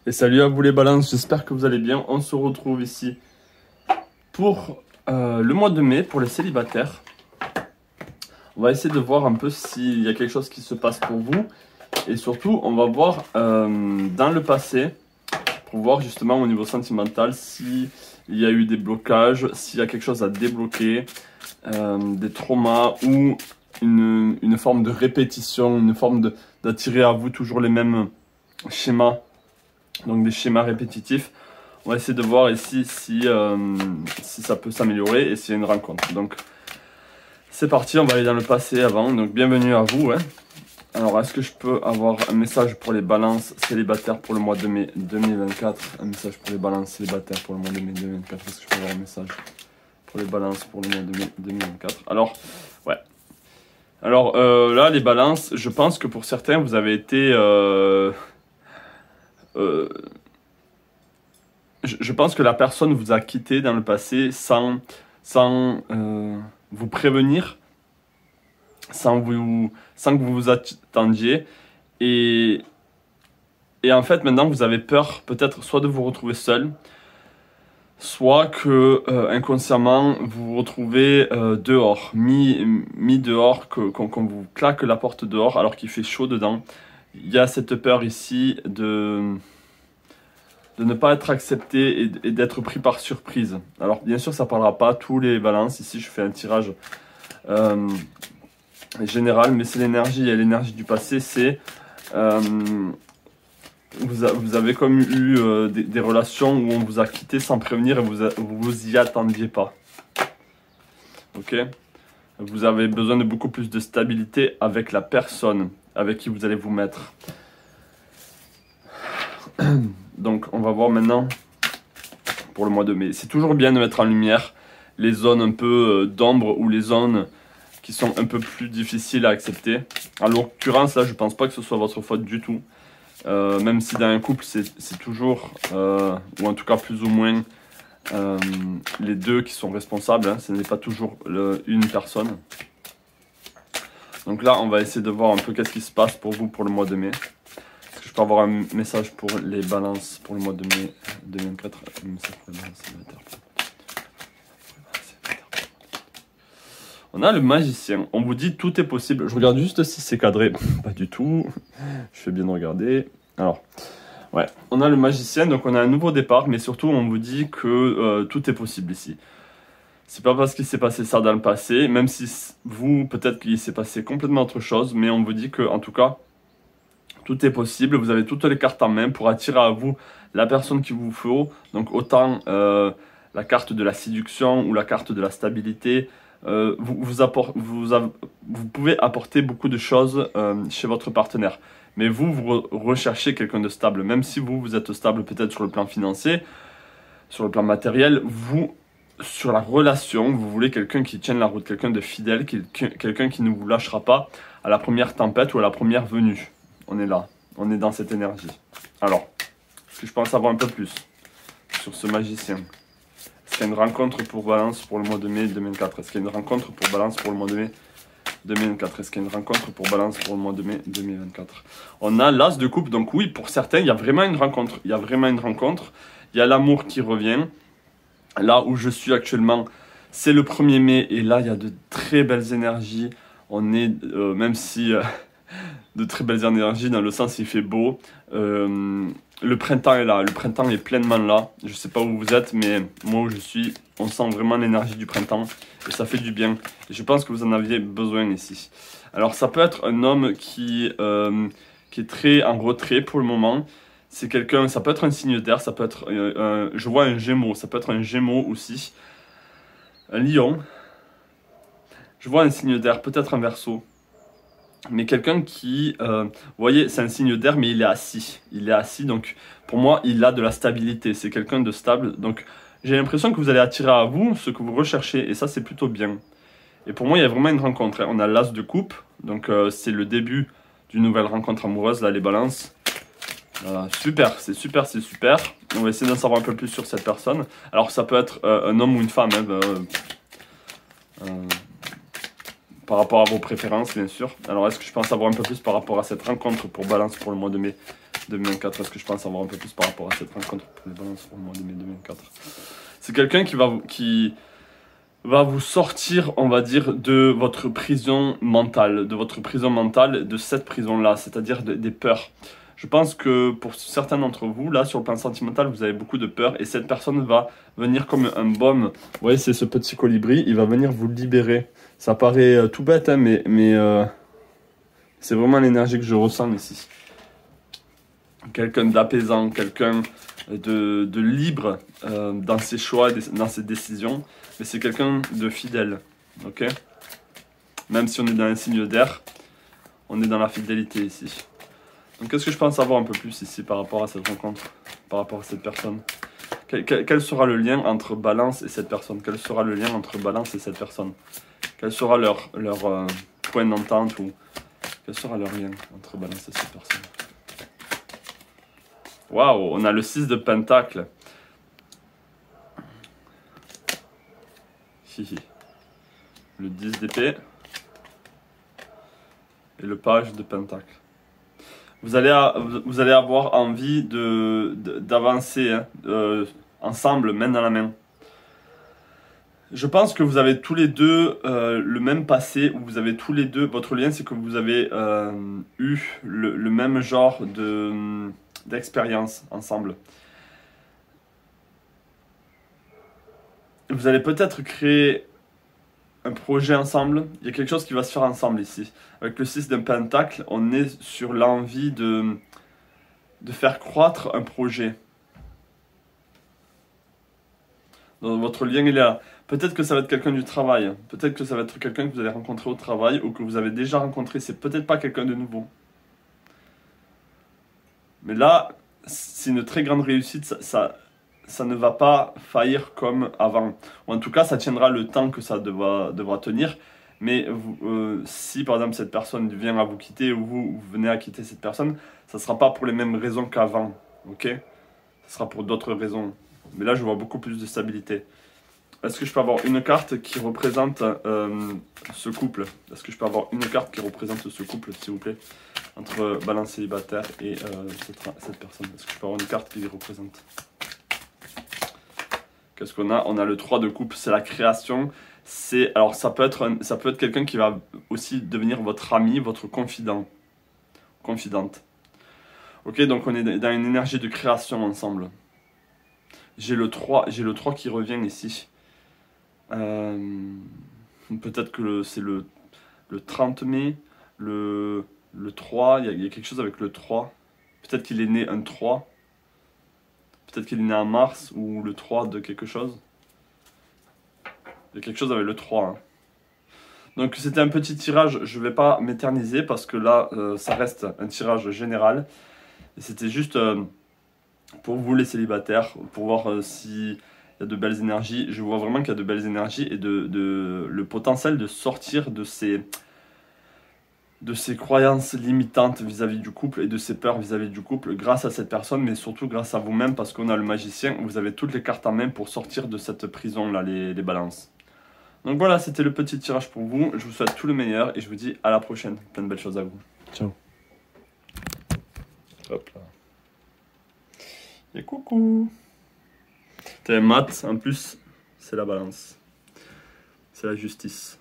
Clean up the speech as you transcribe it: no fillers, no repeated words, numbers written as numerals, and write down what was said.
Et salut à vous les balances, j'espère que vous allez bien. On se retrouve ici pour le mois de mai, pour les célibataires. On va essayer de voir un peu s'il y a quelque chose qui se passe pour vous. Et surtout, on va voir dans le passé, pour voir justement au niveau sentimental, s'il y a eu des blocages, s'il y a quelque chose à débloquer, des traumas ou une forme de répétition, une forme d'attirer à vous toujours les mêmes schémas. Donc des schémas répétitifs. On va essayer de voir ici si ça peut s'améliorer et s'il y a une rencontre. Donc c'est parti, on va aller dans le passé avant. Donc bienvenue à vous. Alors est-ce que je peux avoir un message pour les balances célibataires pour le mois de mai 2024? Un message pour les balances célibataires pour le mois de mai 2024. Est-ce que je peux avoir un message pour les balances pour le mois de mai 2024? Alors, ouais. Alors là, les balances, je pense que pour certains, vous avez été... je pense que la personne vous a quitté dans le passé sans vous prévenir, sans que vous vous attendiez. Et en fait, maintenant, vous avez peur peut-être soit de vous retrouver seul, soit que inconsciemment, vous vous retrouvez dehors, mis dehors, qu'on vous claque la porte dehors alors qu'il fait chaud dedans. Il y a cette peur ici de ne pas être accepté et d'être pris par surprise. Alors bien sûr ça ne parlera pas à tous les balances, ici je fais un tirage général, mais c'est l'énergie, et l'énergie du passé c'est vous avez comme eu des relations où on vous a quitté sans prévenir et vous y attendiez pas. Ok? Vous avez besoin de beaucoup plus de stabilité avec la personne avec qui vous allez vous mettre. Donc on va voir maintenant pour le mois de mai. C'est toujours bien de mettre en lumière les zones un peu d'ombre ou les zones qui sont un peu plus difficiles à accepter. En l'occurrence là je pense pas que ce soit votre faute du tout. Même si dans un couple c'est toujours, ou en tout cas plus ou moins, les deux qui sont responsables. Ce n'est pas toujours une personne. Donc là on va essayer de voir un peu qu'est-ce qui se passe pour vous pour le mois de mai. Est-ce que je peux avoir un message pour les balances pour le mois de mai 2024? Un message pour les balances célibataires. On a le magicien. On vous dit tout est possible. Je regarde juste si c'est cadré. Pas du tout. Je fais bien de regarder. Alors, ouais. On a le magicien. Donc on a un nouveau départ. Mais surtout on vous dit que tout est possible ici. C'est pas parce qu'il s'est passé ça dans le passé. Même si vous, peut-être qu'il s'est passé complètement autre chose. Mais on vous dit que, en tout cas, tout est possible. Vous avez toutes les cartes en main pour attirer à vous la personne qu'il vous faut. Donc autant la carte de la séduction ou la carte de la stabilité. Vous pouvez apporter beaucoup de choses chez votre partenaire. Mais vous recherchez quelqu'un de stable. Même si vous êtes stable peut-être sur le plan financier, sur le plan matériel, sur la relation, vous voulez quelqu'un qui tienne la route, quelqu'un de fidèle, quelqu'un qui ne vous lâchera pas à la première tempête ou à la première venue. On est là, on est dans cette énergie. Alors, est-ce que je peux en savoir un peu plus sur ce magicien? Est-ce qu'il y a une rencontre pour Balance pour le mois de mai 2004? Est-ce qu'il y a une rencontre pour Balance pour le mois de mai 2024? Est-ce qu'il y a une rencontre pour Balance pour le mois de mai 2024? On a l'as de coupe, donc oui, pour certains, il y a vraiment une rencontre. Il y a vraiment une rencontre. Il y a l'amour qui revient. Là où je suis actuellement, c'est le 1er mai et là, il y a de très belles énergies. On est, même si... de très belles énergies dans le sens il fait beau. Le printemps est là, le printemps est pleinement là. Je sais pas où vous êtes, mais moi où je suis, on sent vraiment l'énergie du printemps et ça fait du bien. Et je pense que vous en aviez besoin ici. Alors ça peut être un homme qui est très en retrait pour le moment. C'est quelqu'un, ça peut être un signe d'air, ça peut être, je vois un Gémeaux, ça peut être un Gémeaux aussi, un Lion. Je vois un signe d'air, peut-être un Verseau. Mais quelqu'un qui, vous voyez, c'est un signe d'air, mais il est assis. Il est assis, donc pour moi, il a de la stabilité. C'est quelqu'un de stable. Donc j'ai l'impression que vous allez attirer à vous ce que vous recherchez. Et ça, c'est plutôt bien. Et pour moi, il y a vraiment une rencontre. On a l'as de coupe. Donc c'est le début d'une nouvelle rencontre amoureuse, là, les balances. Super, c'est super, c'est super. On va essayer d'en savoir un peu plus sur cette personne. Alors ça peut être un homme ou une femme. Par rapport à vos préférences, bien sûr. Alors, est-ce que je peux en savoir un peu plus par rapport à cette rencontre pour Balance pour le mois de mai 2024. Est-ce que je pense avoir un peu plus par rapport à cette rencontre pour les balances pour le mois de mai 2024? C'est quelqu'un qui va vous sortir, on va dire, de votre prison mentale, de cette prison-là, c'est-à-dire des peurs. Je pense que pour certains d'entre vous, là, sur le plan sentimental, vous avez beaucoup de peur et cette personne va venir comme un baume. Vous voyez, c'est ce petit colibri, il va venir vous libérer. Ça paraît tout bête, hein, mais c'est vraiment l'énergie que je ressens ici. Quelqu'un d'apaisant, quelqu'un de libre dans ses choix, dans ses décisions. Mais c'est quelqu'un de fidèle, ok? Même si on est dans un signe d'air, on est dans la fidélité ici. Donc qu'est-ce que je pense savoir un peu plus ici par rapport à cette rencontre, par rapport à cette personne? Quel sera le lien entre Balance et cette personne? Quel sera le lien entre Balance et cette personne? Quel sera leur point d'entente ou quel sera leur lien entre Balance et cette personne? Waouh, on a le 6 de Pentacle. Le 10 d'épée et le page de Pentacle. Vous allez avoir envie d'avancer ensemble, main dans la main. Je pense que vous avez tous les deux le même passé, où vous avez tous les deux, votre lien c'est que vous avez eu le même genre d'expérience ensemble. Vous allez peut-être créer un projet ensemble, il y a quelque chose qui va se faire ensemble ici. Avec le 6 d'un pentacle, on est sur l'envie de faire croître un projet. Donc votre lien il est là. Peut-être que ça va être quelqu'un du travail, peut-être que ça va être quelqu'un que vous allez rencontrer au travail ou que vous avez déjà rencontré, c'est peut-être pas quelqu'un de nouveau. Mais là, c'est une très grande réussite, ça ne va pas faillir comme avant. Ou en tout cas, ça tiendra le temps que ça devra tenir. Mais si par exemple cette personne vient à vous quitter ou vous venez à quitter cette personne, ça ne sera pas pour les mêmes raisons qu'avant. Ok? Ça sera pour d'autres raisons. Mais là, je vois beaucoup plus de stabilité. Est-ce que je peux avoir une carte qui représente ce couple? Est-ce que je peux avoir une carte qui représente ce couple, s'il vous plaît? Entre Balance célibataire et cette personne. Est-ce que je peux avoir une carte qui les représente? Qu'est-ce qu'on a? On a le 3 de coupe, c'est la création. Alors ça peut être quelqu'un qui va aussi devenir votre ami, votre confidente. Ok, donc on est dans une énergie de création ensemble. J'ai le 3 qui revient ici. Peut-être que c'est le 30 mai, le 3, il y a quelque chose avec le 3. Peut-être qu'il est né un 3. Peut-être qu'il est né en mars ou le 3 de quelque chose. Il y a quelque chose avec le 3. Hein. Donc c'était un petit tirage, je ne vais pas m'éterniser parce que là, ça reste un tirage général. Et c'était juste pour vous les célibataires, pour voir s'il y a de belles énergies. Je vois vraiment qu'il y a de belles énergies et le potentiel de sortir de ces croyances limitantes vis-à-vis du couple et de ces peurs vis-à-vis du couple grâce à cette personne, mais surtout grâce à vous-même parce qu'on a le magicien, vous avez toutes les cartes en main pour sortir de cette prison-là, les balances. Donc voilà, c'était le petit tirage pour vous. Je vous souhaite tout le meilleur et je vous dis à la prochaine. Plein de belles choses à vous. Ciao. Hop là. Et coucou. T'es mat, en plus, c'est la balance. C'est la justice.